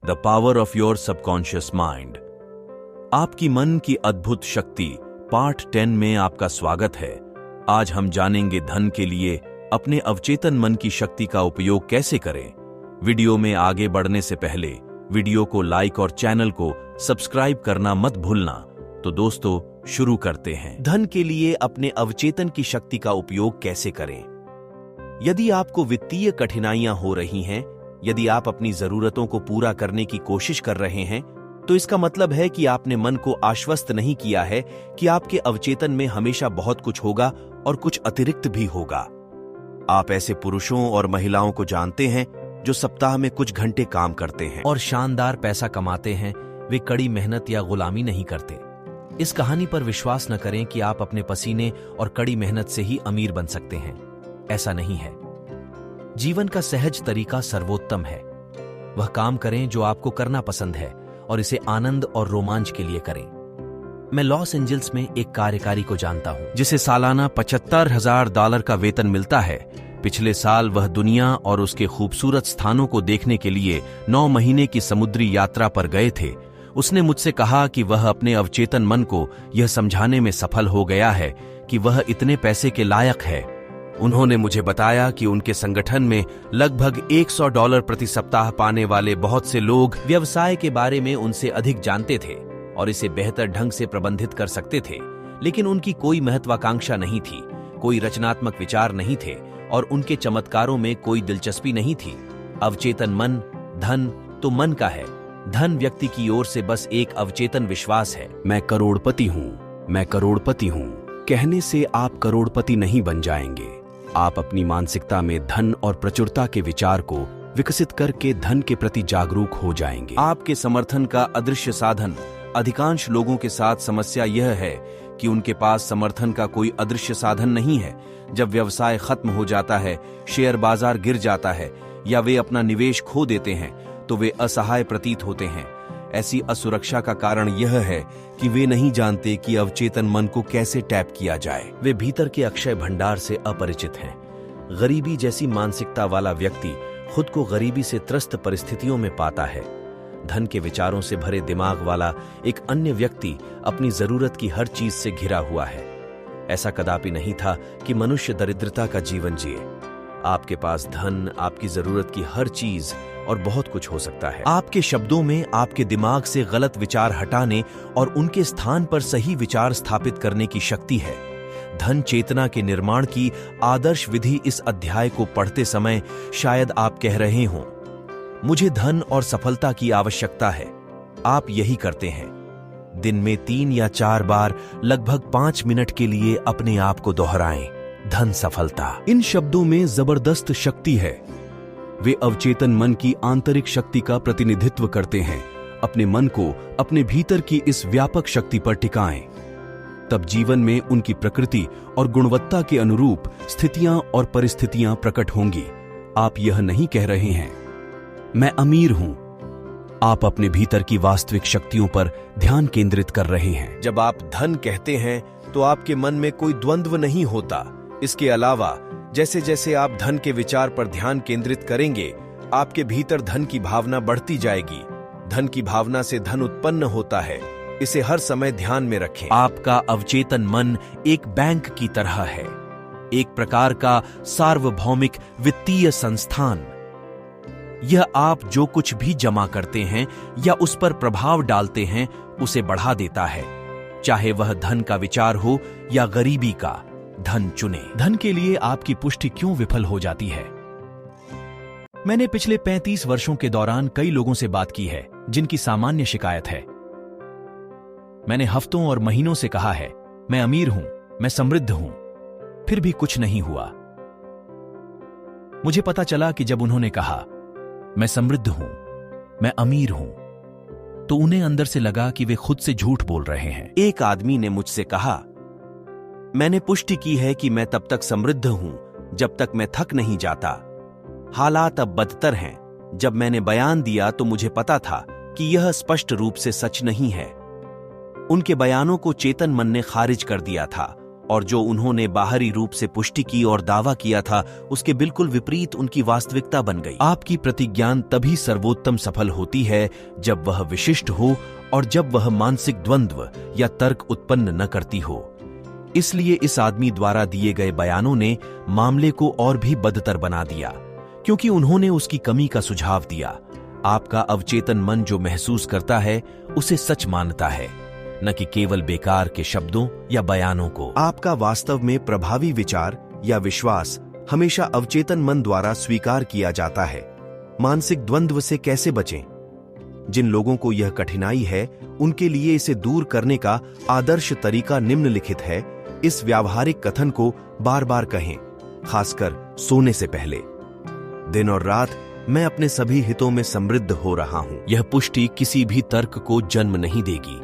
The power of your subconscious mind. आपकी मन की अद्भुत शक्ति पार्ट 10 में आपका स्वागत है। आज हम जानेंगे धन के लिए अपने अवचेतन मन की शक्ति का उपयोग कैसे करें। वीडियो में आगे बढ़ने से पहले वीडियो को लाइक और चैनल को सब्सक्राइब करना मत भूलना। तो दोस्तों, शुरू करते हैं। धन के लिए अपने अवचेतन की शक्ति का उपयोग कैसे करें। यदि आपको वित्तीय कठिनाइयां हो रही हैं, यदि आप अपनी जरूरतों को पूरा करने की कोशिश कर रहे हैं, तो इसका मतलब है कि आपने मन को आश्वस्त नहीं किया है कि आपके अवचेतन में हमेशा बहुत कुछ होगा और कुछ अतिरिक्त भी होगा। आप ऐसे पुरुषों और महिलाओं को जानते हैं जो सप्ताह में कुछ घंटे काम करते हैं और शानदार पैसा कमाते हैं। वे कड़ी मेहनत या गुलामी नहीं करते। इस कहानी पर विश्वास न करें कि आप अपने पसीने और कड़ी मेहनत से ही अमीर बन सकते हैं। ऐसा नहीं है। जीवन का सहज तरीका सर्वोत्तम है। वह काम करें जो आपको करना पसंद है और इसे आनंद और रोमांच के लिए करें। मैं लॉस एंजल्स में एक कार्यकारी को जानता हूं जिसे सालाना $75,000 का वेतन मिलता है। पिछले साल वह दुनिया और उसके खूबसूरत स्थानों को देखने के लिए 9 महीने की समुद्री यात्रा पर गए थे। उसने मुझसे कहा कि वह अपने अवचेतन मन को यह समझाने में सफल हो गया है कि वह इतने पैसे के लायक है। उन्होंने मुझे बताया कि उनके संगठन में लगभग $100 प्रति सप्ताह पाने वाले बहुत से लोग व्यवसाय के बारे में उनसे अधिक जानते थे और इसे बेहतर ढंग से प्रबंधित कर सकते थे, लेकिन उनकी कोई महत्वाकांक्षा नहीं थी, कोई रचनात्मक विचार नहीं थे और उनके चमत्कारों में कोई दिलचस्पी नहीं थी। अवचेतन मन, धन तो मन का है। धन व्यक्ति की ओर से बस एक अवचेतन विश्वास है। मैं करोड़पति हूं, मैं करोड़पति हूं कहने से आप करोड़पति नहीं बन जाएंगे। आप अपनी मानसिकता में धन और प्रचुरता के विचार को विकसित करके धन के प्रति जागरूक हो जाएंगे। आपके समर्थन का अदृश्य साधन। अधिकांश लोगों के साथ समस्या यह है कि उनके पास समर्थन का कोई अदृश्य साधन नहीं है। जब व्यवसाय खत्म हो जाता है, शेयर बाजार गिर जाता है या वे अपना निवेश खो देते हैं, तो वे असहाय प्रतीत होते हैं। ऐसी असुरक्षा का कारण यह है कि वे नहीं जानते कि अवचेतन मन को कैसे टैप किया जाए। वे भीतर के अक्षय भंडार से अपरिचित हैं। गरीबी जैसी मानसिकता वाला व्यक्ति खुद को गरीबी से त्रस्त परिस्थितियों में पाता है। धन के विचारों से भरे दिमाग वाला एक अन्य व्यक्ति अपनी जरूरत की हर चीज से घिरा हुआ है। ऐसा कदापि नहीं था कि मनुष्य दरिद्रता का जीवन जिए। आपके पास धन, आपकी जरूरत की हर चीज और बहुत कुछ हो सकता है। आपके शब्दों में आपके दिमाग से गलत विचार हटाने और उनके स्थान पर सही विचार स्थापित करने की शक्ति है। धन चेतना के निर्माण की आदर्श विधि। इस अध्याय को पढ़ते समय शायद आप कह रहे हों, मुझे धन और सफलता की आवश्यकता है। आप यही करते हैं। दिन में 3 या 4 बार लगभग 5 मिनट के लिए अपने आप को दोहराएं, धन, सफलता। इन शब्दों में जबरदस्त शक्ति है। वे अवचेतन मन की आंतरिक शक्ति का प्रतिनिधित्व करते हैं। अपने मन को अपने भीतर की इस व्यापक शक्ति पर टिकाएं। तब जीवन में उनकी प्रकृति और गुणवत्ता के अनुरूप स्थितियां और परिस्थितियां प्रकट होंगी। आप यह नहीं कह रहे हैं, मैं अमीर हूं। आप अपने भीतर की वास्तविक शक्तियों पर ध्यान केंद्रित कर रहे हैं। जब आप धन कहते हैं तो आपके मन में कोई द्वंद्व नहीं होता। इसके अलावा जैसे जैसे आप धन के विचार पर ध्यान केंद्रित करेंगे, आपके भीतर धन की भावना बढ़ती जाएगी। धन की भावना से धन उत्पन्न होता है। इसे हर समय ध्यान में रखें। आपका अवचेतन मन एक बैंक की तरह है, एक प्रकार का सार्वभौमिक वित्तीय संस्थान। यह आप जो कुछ भी जमा करते हैं या उस पर प्रभाव डालते हैं, उसे बढ़ा देता है, चाहे वह धन का विचार हो या गरीबी का। धन चुने। धन के लिए आपकी पुष्टि क्यों विफल हो जाती है। मैंने पिछले 35 वर्षों के दौरान कई लोगों से बात की है जिनकी सामान्य शिकायत है। मैंने हफ्तों और महीनों से कहा है, मैं अमीर हूं, मैं समृद्ध हूं, फिर भी कुछ नहीं हुआ। मुझे पता चला कि जब उन्होंने कहा, मैं समृद्ध हूं, मैं अमीर हूं, तो उन्हें अंदर से लगा कि वे खुद से झूठ बोल रहे हैं। एक आदमी ने मुझसे कहा, मैंने पुष्टि की है कि मैं तब तक समृद्ध हूं जब तक मैं थक नहीं जाता। हालात अब बदतर हैं। जब मैंने बयान दिया तो मुझे पता था कि यह स्पष्ट रूप से सच नहीं है। उनके बयानों को चेतन मन ने खारिज कर दिया था और जो उन्होंने बाहरी रूप से पुष्टि की और दावा किया था उसके बिल्कुल विपरीत उनकी वास्तविकता बन गई। आपकी प्रतिज्ञान तभी सर्वोत्तम सफल होती है जब वह विशिष्ट हो और जब वह मानसिक द्वंद्व या तर्क उत्पन्न न करती हो। इसलिए इस आदमी द्वारा दिए गए बयानों ने मामले को और भी बदतर बना दिया, क्योंकि उन्होंने उसकी कमी का सुझाव दिया। आपका अवचेतन मन जो महसूस करता है उसे सच मानता है, न कि केवल बेकार के शब्दों या बयानों को। आपका वास्तव में प्रभावी विचार या विश्वास हमेशा अवचेतन मन द्वारा स्वीकार किया जाता है। मानसिक द्वंद्व से कैसे बचें? जिन लोगों को यह कठिनाई है उनके लिए इसे दूर करने का आदर्श तरीका निम्नलिखित है। इस व्यावहारिक कथन को बार बार कहें, खासकर सोने से पहले। दिन और रात मैं अपने सभी हितों में समृद्ध हो रहा हूं। यह पुष्टि किसी भी तर्क को जन्म नहीं देगी,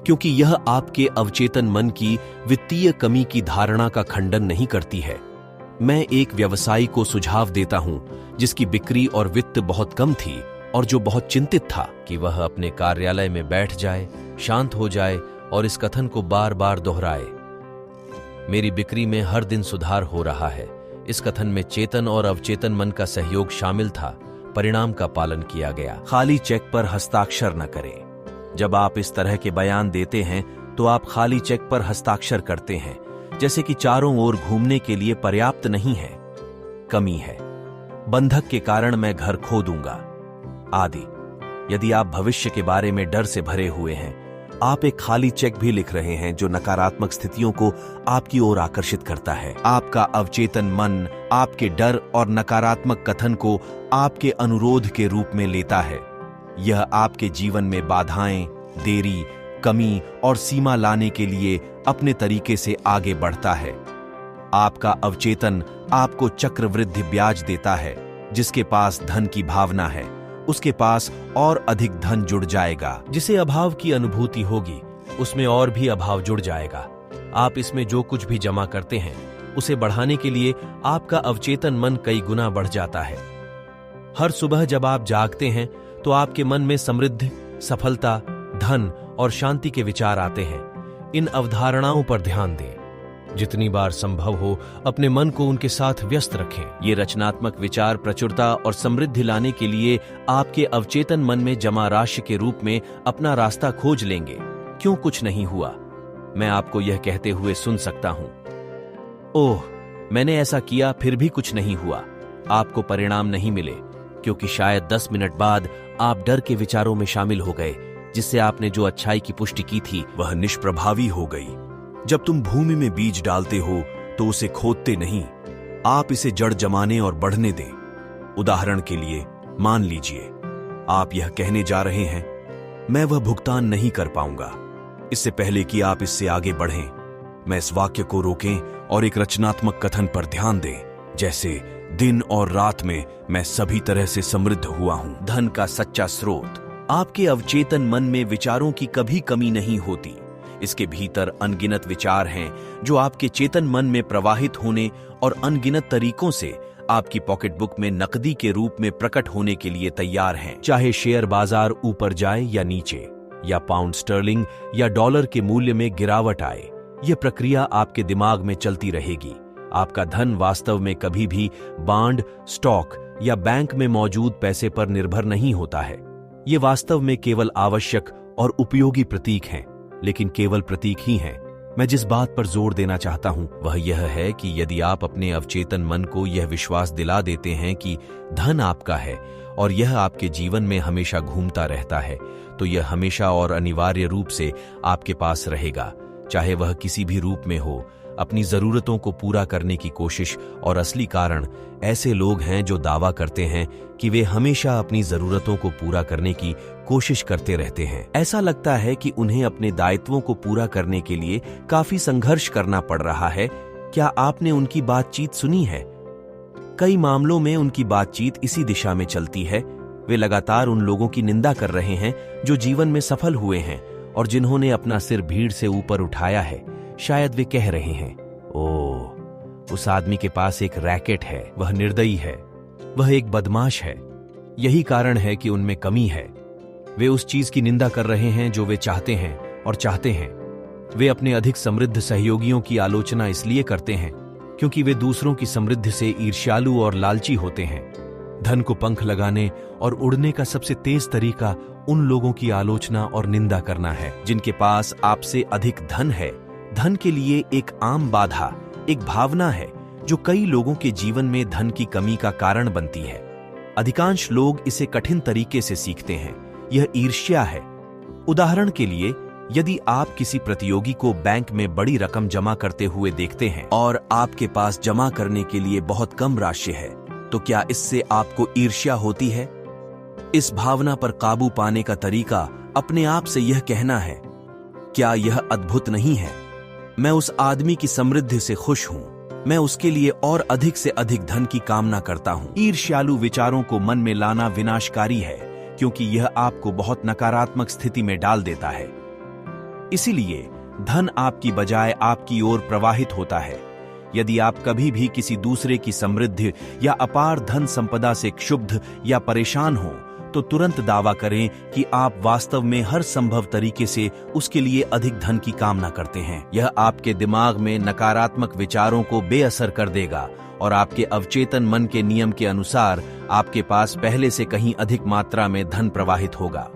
क्योंकि यह आपके अवचेतन मन की वित्तीय कमी की धारणा का खंडन नहीं करती है। मैं एक व्यवसायी को सुझाव देता हूं जिसकी बिक्री और वित्त बहुत कम थी और जो बहुत चिंतित था कि वह अपने कार्यालय में बैठ जाए, शांत हो जाए और इस कथन को बार बार दोहराए, मेरी बिक्री में हर दिन सुधार हो रहा है। इस कथन में चेतन और अवचेतन मन का सहयोग शामिल था। परिणाम का पालन किया गया। खाली चेक पर हस्ताक्षर न करें। जब आप इस तरह के बयान देते हैं तो आप खाली चेक पर हस्ताक्षर करते हैं, जैसे कि चारों ओर घूमने के लिए पर्याप्त नहीं है, कमी है, बंधक के कारण मैं घर खो दूंगा आदि। यदि आप भविष्य के बारे में डर से भरे हुए हैं, आप एक खाली चेक भी लिख रहे हैं जो नकारात्मक स्थितियों को आपकी ओर आकर्षित करता है। आपका अवचेतन मन आपके डर और नकारात्मक कथन को आपके अनुरोध के रूप में लेता है। यह आपके जीवन में बाधाएं, देरी, कमी और सीमा लाने के लिए अपने तरीके से आगे बढ़ता है। आपका अवचेतन आपको चक्रवृद्धि ब्याज देता है। जिसके पास धन की भावना है उसके पास और अधिक धन जुड़ जाएगा। जिसे अभाव की अनुभूति होगी उसमें और भी अभाव जुड़ जाएगा। आप इसमें जो कुछ भी जमा करते हैं उसे बढ़ाने के लिए आपका अवचेतन मन कई गुना बढ़ जाता है। हर सुबह जब आप जागते हैं तो आपके मन में समृद्धि, सफलता, धन और शांति के विचार आते हैं। इन अवधारणाओं पर ध्यान दें। जितनी बार संभव हो अपने मन को उनके साथ व्यस्त रखें। ये रचनात्मक विचार प्रचुरता और समृद्धि लाने के लिए आपके अवचेतन मन में जमा राशि के रूप में अपना रास्ता खोज लेंगे। क्यों कुछ नहीं हुआ? मैं आपको यह कहते हुए सुन सकता हूं, ओह, मैंने ऐसा किया फिर भी कुछ नहीं हुआ। आपको परिणाम नहीं मिले क्योंकि शायद 10 मिनट बाद आप डर के विचारों में शामिल हो गए, जिससे आपने जो अच्छाई की पुष्टि की थी वह निष्प्रभावी हो गई। जब तुम भूमि में बीज डालते हो तो उसे खोदते नहीं, आप इसे जड़ जमाने और बढ़ने दें। उदाहरण के लिए मान लीजिए आप यह कहने जा रहे हैं, मैं वह भुगतान नहीं कर पाऊंगा। इससे पहले कि आप इससे आगे बढ़ें, मैं इस वाक्य को रोकें और एक रचनात्मक कथन पर ध्यान दें, जैसे दिन और रात में मैं सभी तरह से समृद्ध हुआ हूं। धन का सच्चा स्रोत। आपके अवचेतन मन में विचारों की कभी कमी नहीं होती। इसके भीतर अनगिनत विचार हैं जो आपके चेतन मन में प्रवाहित होने और अनगिनत तरीकों से आपकी पॉकेट बुक में नकदी के रूप में प्रकट होने के लिए तैयार हैं। चाहे शेयर बाजार ऊपर जाए या नीचे, या पाउंड स्टर्लिंग या डॉलर के मूल्य में गिरावट आए, यह प्रक्रिया आपके दिमाग में चलती रहेगी। आपका धन वास्तव में कभी भी बांड, स्टॉक या बैंक में मौजूद पैसे पर निर्भर नहीं होता है। ये वास्तव में केवल आवश्यक और उपयोगी प्रतीक हैं, लेकिन केवल प्रतीक ही हैं। मैं जिस बात पर जोर देना चाहता हूं वह यह है कि यदि आप अपने अवचेतन मन को यह विश्वास दिला देते हैं कि धन आपका है और यह आपके जीवन में हमेशा घूमता रहता है, तो यह हमेशा और अनिवार्य रूप से आपके पास रहेगा, चाहे वह किसी भी रूप में हो। अपनी जरूरतों को पूरा करने की कोशिश और असली कारण ऐसे लोग हैं जो दावा करते हैं कि वे हमेशा अपनी जरूरतों को पूरा करने की कोशिश करते रहते हैं। ऐसा लगता है कि उन्हें अपने दायित्वों को पूरा करने के लिए काफी संघर्ष करना पड़ रहा है। क्या आपने उनकी बातचीत सुनी है? कई मामलों में उनकी बातचीत इसी दिशा में चलती है। वे लगातार उन लोगों की निंदा कर रहे हैं जो जीवन में सफल हुए हैं और जिन्होंने अपना सिर भीड़ से ऊपर उठाया है। शायद वे कह रहे हैं, ओह, उस आदमी के पास एक रैकेट है, वह निर्दयी है, वह एक बदमाश है। यही कारण है कि उनमें कमी है। वे उस चीज की निंदा कर रहे हैं जो वे चाहते हैं और चाहते हैं। वे अपने अधिक समृद्ध सहयोगियों की आलोचना इसलिए करते हैं क्योंकि वे दूसरों की समृद्धि से ईर्ष्यालु और लालची होते हैं। धन को पंख लगाने और उड़ने का सबसे तेज तरीका उन लोगों की आलोचना और निंदा करना है जिनके पास आपसे अधिक धन है। धन के लिए एक आम बाधा एक भावना है जो कई लोगों के जीवन में धन की कमी का कारण बनती है। अधिकांश लोग इसे कठिन तरीके से सीखते हैं। यह ईर्ष्या है। उदाहरण के लिए, यदि आप किसी प्रतियोगी को बैंक में बड़ी रकम जमा करते हुए देखते हैं और आपके पास जमा करने के लिए बहुत कम राशि है, तो क्या इससे आपको ईर्ष्या होती है? इस भावना पर काबू पाने का तरीका अपने आप से यह कहना है, क्या यह अद्भुत नहीं है? मैं उस आदमी की समृद्धि से खुश हूं। मैं उसके लिए और अधिक से अधिक धन की कामना करता हूं। ईर्ष्यालु विचारों को मन में लाना विनाशकारी है क्योंकि यह आपको बहुत नकारात्मक स्थिति में डाल देता है। इसीलिए धन आपकी बजाय आपकी ओर प्रवाहित होता है। यदि आप कभी भी किसी दूसरे की समृद्धि या अपार धन संपदा से क्षुब्ध या परेशान हो, तो तुरंत दावा करें कि आप वास्तव में हर संभव तरीके से उसके लिए अधिक धन की कामना करते हैं। यह आपके दिमाग में नकारात्मक विचारों को बेअसर कर देगा और आपके अवचेतन मन के नियम के अनुसार आपके पास पहले से कहीं अधिक मात्रा में धन प्रवाहित होगा।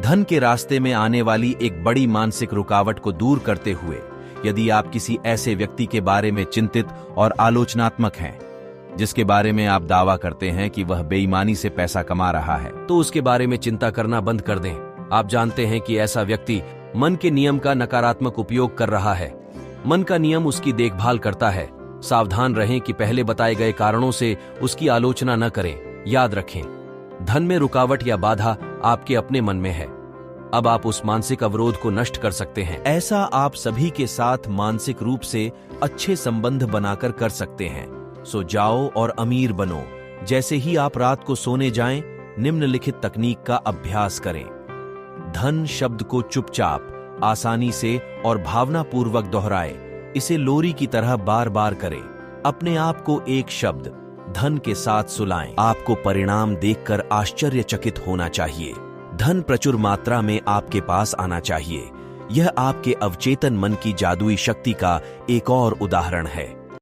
धन के रास्ते में आने वाली एक बड़ी मानसिक रुकावट को दूर करते हुए, यदि आप किसी ऐसे व्यक्ति के बारे में चिंतित और आलोचनात्मक हैं जिसके बारे में आप दावा करते हैं कि वह बेईमानी से पैसा कमा रहा है, तो उसके बारे में चिंता करना बंद कर दें। आप जानते हैं कि ऐसा व्यक्ति मन के नियम का नकारात्मक उपयोग कर रहा है। मन का नियम उसकी देखभाल करता है। सावधान रहें कि पहले बताए गए कारणों से उसकी आलोचना न करें। याद रखें, धन में रुकावट या बाधा आपके अपने मन में है। अब आप उस मानसिक अवरोध को नष्ट कर सकते हैं। ऐसा आप सभी के साथ मानसिक रूप से अच्छे संबंध बनाकर कर सकते हैं। सो जाओ और अमीर बनो। जैसे ही आप रात को सोने जाएं, निम्नलिखित तकनीक का अभ्यास करें। धन शब्द को चुपचाप, आसानी से और भावनापूर्वक दोहराएं। इसे लोरी की तरह बार बार करें। अपने आप को एक शब्द धन के साथ सुलाएं। आपको परिणाम देखकर आश्चर्यचकित होना चाहिए। धन प्रचुर मात्रा में आपके पास आना चाहिए। यह आपके अवचेतन मन की जादुई शक्ति का एक और उदाहरण है।